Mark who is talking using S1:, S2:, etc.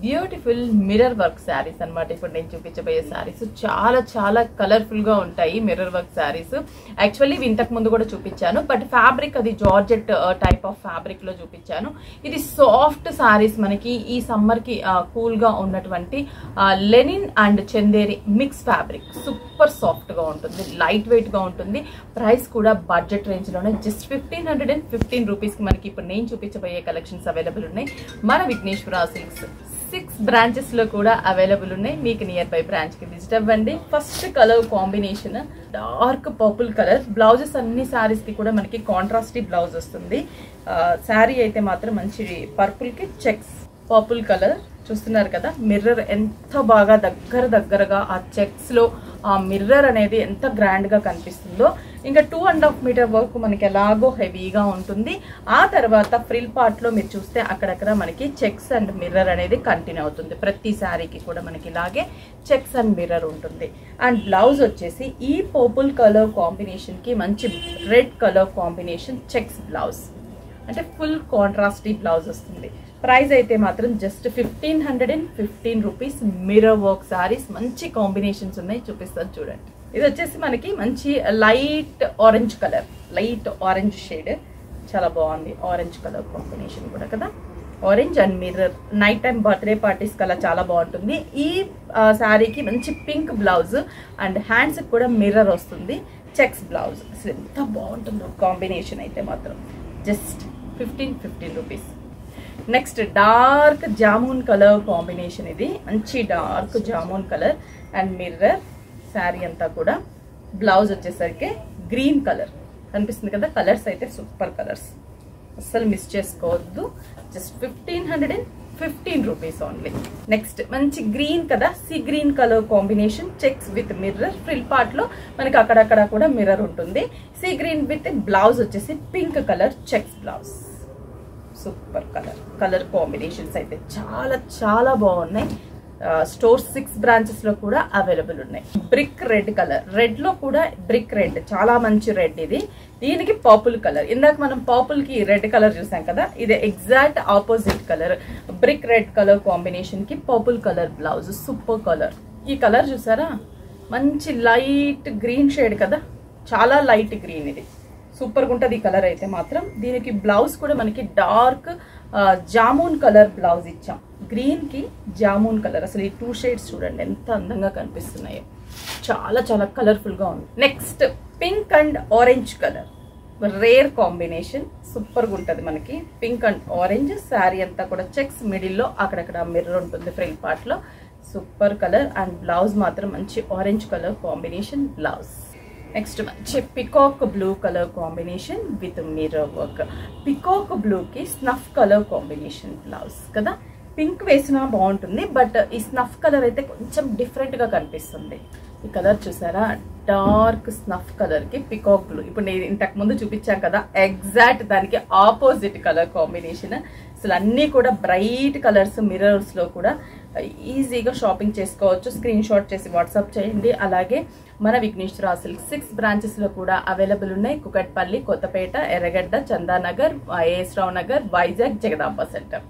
S1: Beautiful mirror work saris అన్నమాట. ఇప్పుడు నేను చూపించబోయే శారీస్ చాలా చాలా కలర్ఫుల్ గా ఉంటాయి. మిర్రర్ వర్క్ శారీస్ యాక్చువల్లీ ఇంతకు ముందు కూడా చూపించాను, బట్ ఫ్యాబ్రిక్ అది జార్జెట్ టైప్ ఆఫ్ ఫ్యాబ్రిక్ లో చూపించాను. ఇది సాఫ్ట్ శారీస్, మనకి ఈ సమ్మర్ కి కూల్ గా ఉన్నటువంటి Lenin and Chanderi mix fabric. Super soft గా ఉంటుంది, లైట్ వెయిట్ గా ఉంటుంది. ప్రైస్ కూడా బడ్జెట్ రేంజ్ లోనే జస్ట్ 1515 రూపీస్ కి మనకి ఇప్పుడు నేను చూపించబోయే కలెక్షన్స్ అవైలబుల్ ఉన్నాయి. మన విఘ్నేశ్వర సిల్క్స్ 6 బ్రాంచెస్ లో కూడా అవైలబుల్ ఉన్నాయి. మీకు నియర్ బై బ్రాంచ్ కి విజిట్ అవ్వండి. First colour combination dark purple colour. Blouses అన్ని శారీస్ కి కూడా మనకి కాంట్రాస్టీ బ్లౌజ్ వస్తుంది. శారీ అయితే మాత్రం మంచి పర్పుల్ కి చెక్స్ పర్పుల్ కలర్ చూస్తున్నారు కదా. మిర్రర్ ఎంత బాగా దగ్గరగా ఆ చెక్స్ లో ఆ మిర్రర్ అనేది ఎంత గ్రాండ్ గా కనిపిస్తుందో. ఇంకా 2.5 మీటర్ వరకు మనకి ఎలాగో హెవీగా ఉంటుంది. ఆ తర్వాత ఫ్రిల్ పార్ట్ లో మీరు చూస్తే అక్కడక్కడ మనకి చెక్స్ అండ్ మిర్రర్ అనేది కంటిన్యూ అవుతుంది. ప్రతి శారీకి కూడా మనకి ఇలాగే చెక్స్ అండ్ మిర్రర్ ఉంటుంది. అండ్ బ్లౌజ్ వచ్చేసి ఈ పర్పుల్ కలర్ కాంబినేషన్ కి మంచి red colour combination checks blouse, అంటే ఫుల్ కాంట్రాస్టీ బ్లౌజ్ వస్తుంది. ప్రైస్ అయితే మాత్రం just 1515 rupees. Mirror work saris మంచి కాంబినేషన్స్ ఉన్నాయి, చూపిస్తాను చూడండి. ఇది వచ్చేసి మనకి మంచి light orange colour, light orange shade, చాలా బాగుంది. ఆరెంజ్ కలర్ కాంబినేషన్ కూడా కదా, orange and mirror. Night time birthday parties కల్లా చాలా బాగుంటుంది. ఈ శారీకి మంచి పింక్ బ్లౌజ్ అండ్ హ్యాండ్స్ కూడా మిర్రర్ వస్తుంది, చెక్స్ బ్లౌజ్. అసలు ఎంత బాగుంటుందో కాంబినేషన్ అయితే మాత్రం just 1515 rupees. Next dark jamun colour combination. ఇది మంచి dark jamun colour and mirror. Sari అంతా కూడా బ్లౌజ్ వచ్చేసరికి గ్రీన్ కలర్ కనిపిస్తుంది కదా. కలర్స్ అయితే సూపర్ కలర్స్, అస్సలు మిస్ చేసుకోవద్దు. Just 1515 rupees only. నెక్స్ట్ మంచి గ్రీన్ కదా, sea green colour combination, checks with mirror. Frill part లో మనకి అక్కడక్కడ కూడా మిర్రర్ ఉంటుంది. సీ గ్రీన్ విత్ బ్లౌజ్ వచ్చేసి pink colour checks blouse. Super colour combinations అయితే చాలా చాలా బాగున్నాయి. స్టోర్ 6 బ్రాంచెస్ లో కూడా అవైలబుల్ ఉన్నాయి. బ్రిక్ రెడ్ కలర్, రెడ్ లో కూడా బ్రిక్ రెడ్, చాలా మంచి రెడ్ ఇది. దీనికి పర్పుల్ కలర్. ఇందాక మనం పర్పుల్ కి రెడ్ కలర్ చూసాం కదా, ఇది exact opposite colour. Brick red colour combination కి purple colour blouse. Super colour. ఈ కలర్ చూసారా, మంచి లైట్ గ్రీన్ షేడ్ కదా, చాలా లైట్ గ్రీన్. ఇది సూపర్ గా ఉంటుంది ఈ కలర్ అయితే మాత్రం. దీనికి బ్లౌజ్ కూడా మనకి డార్క్ జామున్ కలర్ బ్లౌజ్ ఇచ్చాం. గ్రీన్ కి జామున్ కలర్. అసలు ఈ 2 షేడ్స్ చూడండి ఎంత అందంగా కనిపిస్తున్నాయో, చాలా చాలా కలర్ఫుల్ గా ఉంది. Next pink and orange colour, rare combination. Super గా ఉంటుంది మనకి పింక్ అండ్ ఆరెంజ్. శారీ అంతా కూడా చెక్స్, మిడిల్ లో అక్కడక్కడ మిర్రర్ ఉంటుంది ఫ్రంట్ పార్ట్ లో. Super colour. అండ్ బ్లౌజ్ మాత్రం మంచి orange colour combination blouse. Next మంచి peacock blue colour combination with mirror work. Peacock blue కి స్నఫ్ కలర్ కాంబినేషన్ బ్లౌజ్ కదా. పింక్ వేసినా బాగుంటుంది, బట్ ఈ స్నఫ్ కలర్ అయితే కొంచెం డిఫరెంట్ గా కనిపిస్తుంది. ఈ కలర్ చూసారా, డార్క్ స్నఫ్ కలర్ కి పికాక్ బ్లూ. ఇప్పుడు నేను ఇంతకు ముందు చూపించాను కదా, ఎగ్జాక్ట్ దానికి ఆపోజిట్ కలర్ కాంబినేషన్. అసలు అన్ని కూడా బ్రైట్ కలర్స్. మిర్రర్స్ లో కూడా ఈజీగా షాపింగ్ చేసుకోవచ్చు. స్క్రీన్ షాట్ చేసి వాట్సాప్ చేయండి. అలాగే మన విఘ్నేశ్వర సిల్క్ 6 బ్రాంచెస్ లో కూడా అవైలబుల్ ఉన్నాయి. కుకట్పల్లి, కొత్తపేట, ఎర్రగడ్డ, చందానగర్, ఏఎస్ రావు నగర్, వైజాగ్, జగదాంబ సెంటర్.